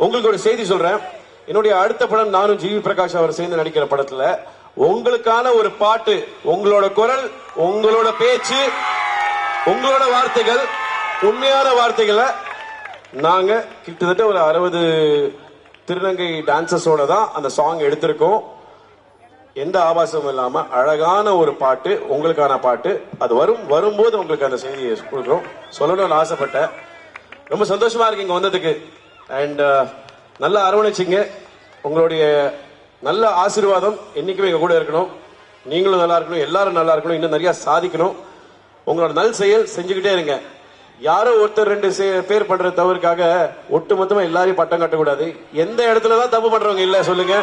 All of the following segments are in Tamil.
உங்களுக்கு ஒரு செய்தி சொல்றேன். என்னுடைய அடுத்த படம் நானும் ஜிவி பிரகாஷ் அவர் சேர்ந்து நடிக்கிற படத்துல உங்களுக்கான ஒரு பாட்டு, உங்களோட குரல், உங்களோட பேச்சு, உங்களோட வார்த்தைகள், உண்மையான வார்த்தைகளை நாங்க கிட்டத்தட்ட ஒரு 60 திருநங்கை டான்சர்ஸோட தான் அந்த சாங் எடுத்திருக்கோம். எந்த ஆபாசமும் இல்லாம அழகான ஒரு பாட்டு, உங்களுக்கான பாட்டு. அது வரும்போது உங்களுக்கு அந்த செய்தியை கொடுக்குறோம். சொல்லணும்னு ஆசைப்பட்டேன். ரொம்ப சந்தோஷமா இருக்கு இங்க வந்ததுக்கு. அண்ட் நல்லா அரவணைச்சிங்க. உங்களுடைய நல்ல ஆசீர்வாதம் என்னைக்குமே எங்க கூட இருக்கணும். நீங்களும் நல்லா இருக்கணும், எல்லாரும் நல்லா இருக்கணும், இன்னும் நிறைய சாதிக்கணும். உங்களோட நல் செயல் செஞ்சுக்கிட்டே இருங்க. யாரோ ஒருத்தர் 2 பேர் பண்ற தவறுக்காக ஒட்டு மொத்தமா எல்லாரையும் பட்டம் கட்டக்கூடாது. எந்த இடத்துலதான் தப்பு பண்றவங்க இல்ல சொல்லுங்க.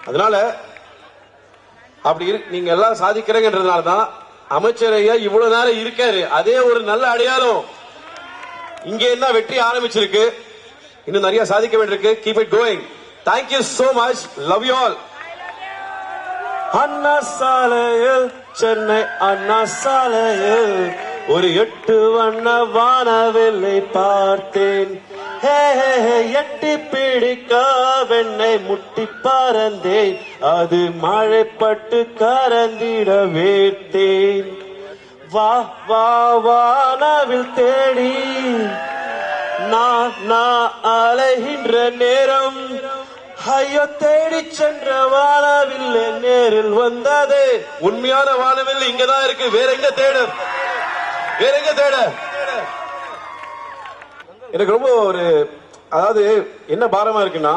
அதனால அப்படி நீங்க எல்லாம் சாதிக்கிறீங்கன்றதுனாலதான் அமைச்சரையா இவ்வளவு நேரம் இருக்காரு. அதே ஒரு நல்ல அடையாளம். இங்க என்ன வெற்றி ஆரம்பிச்சிருக்கு, இன்னும் நிறைய சாதிக்க வேண்டியிருக்கு. Keep it going. Thank you so much. Love you all. அண்ணா சாலையில், சென்னை அண்ணா சாலையில் ஒரு 8 வண்ண வானவில்லை பார்த்தேன். எட்டி பிடிக்க வெண்ணை முட்டி பறந்தேன். அது மழைப்பட்டு கரந்திட வேட்டேன். வா வா வானவில் தேடி நான் அலைகின்ற நேரம், ஐயோ தேடி சென்ற வானவில்லை நேரில் வந்தது. உண்மையான வானவில் இங்கதான் இருக்கு. வேற எங்க தேட, வேற எங்க தேட. எனக்கு ரொம்ப ஒரு, அதாவது என்ன பாரமா இருக்குன்னா,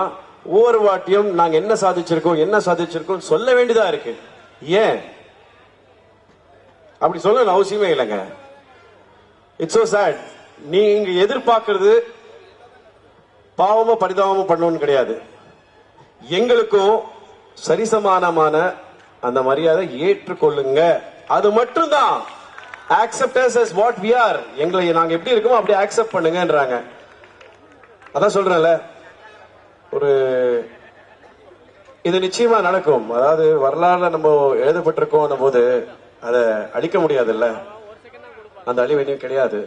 ஒவ்வொரு வாட்டியும் நாங்க என்ன சாதிச்சிருக்கோம் சொல்ல வேண்டியதா இருக்கு. ஏன் அப்படி சொல்ல அவசியமே இல்லைங்க. It's so sad. நீங்க எதிர்பார்க்கிறது பாவமா பரிதாபமா பண்ணணும்னு கிடையாது. எங்களுக்கும் சரிசமானமான அந்த மரியாதை ஏற்றுக்கொள்ளுங்க. அது மட்டும்தான். accept us as what we are. எங்களை நாங்க எப்படி இருக்கோமோ அப்படியே அக்செப்ட் பண்ணுங்கன்றாங்க. அதான் சொல்றேன்ல, ஒரு இது நிச்சயமா நடக்கும். அதாவது வரலாறுல நம்ம எழுதப்பட்டிருக்கோம் போது அதை அழிக்க முடியாதுல்ல. அந்த அழிவு இனியும் கிடையாது.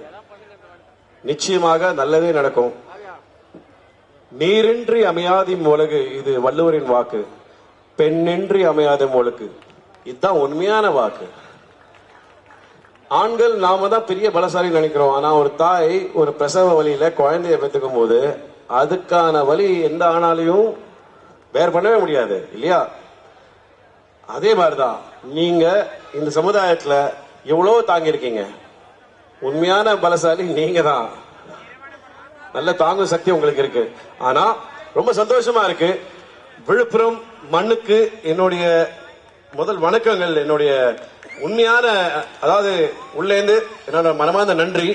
நிச்சயமாக நல்லதே நடக்கும். நீரின்றி அமையாதி உலகு, இது வள்ளுவரின் வாக்கு. பெண்ணின்றி அமையாத உலகு, இதுதான் உண்மையான வாக்கு. ஆண்கள் நாம தான் பெரிய பலசாலி நினைக்கிறோம். ஆனா ஒரு தாய் ஒரு பிரசவ வலியில குழந்தைய பெற்றுக்கும் போது அதுக்கான வலி எந்த ஆணாலையும் வேர் பண்ணவே முடியாது இல்லையா? அதே மாதிரிதான் நீங்க இந்த சமுதாயத்துல எவ்வளவு தாங்கி இருக்கீங்க. உண்மையான பலசாலி நீங்க தான். நல்ல தாங்கும் சக்தி உங்களுக்கு இருக்கு. ஆனா ரொம்ப சந்தோஷமா இருக்கு. விழுப்புரம் மண்ணுக்கு என்னுடைய முதல் வணக்கங்கள். என்னுடைய உண்மையான, அதாவது உள்ளேந்து என்னோட மனமார்ந்த நன்றி.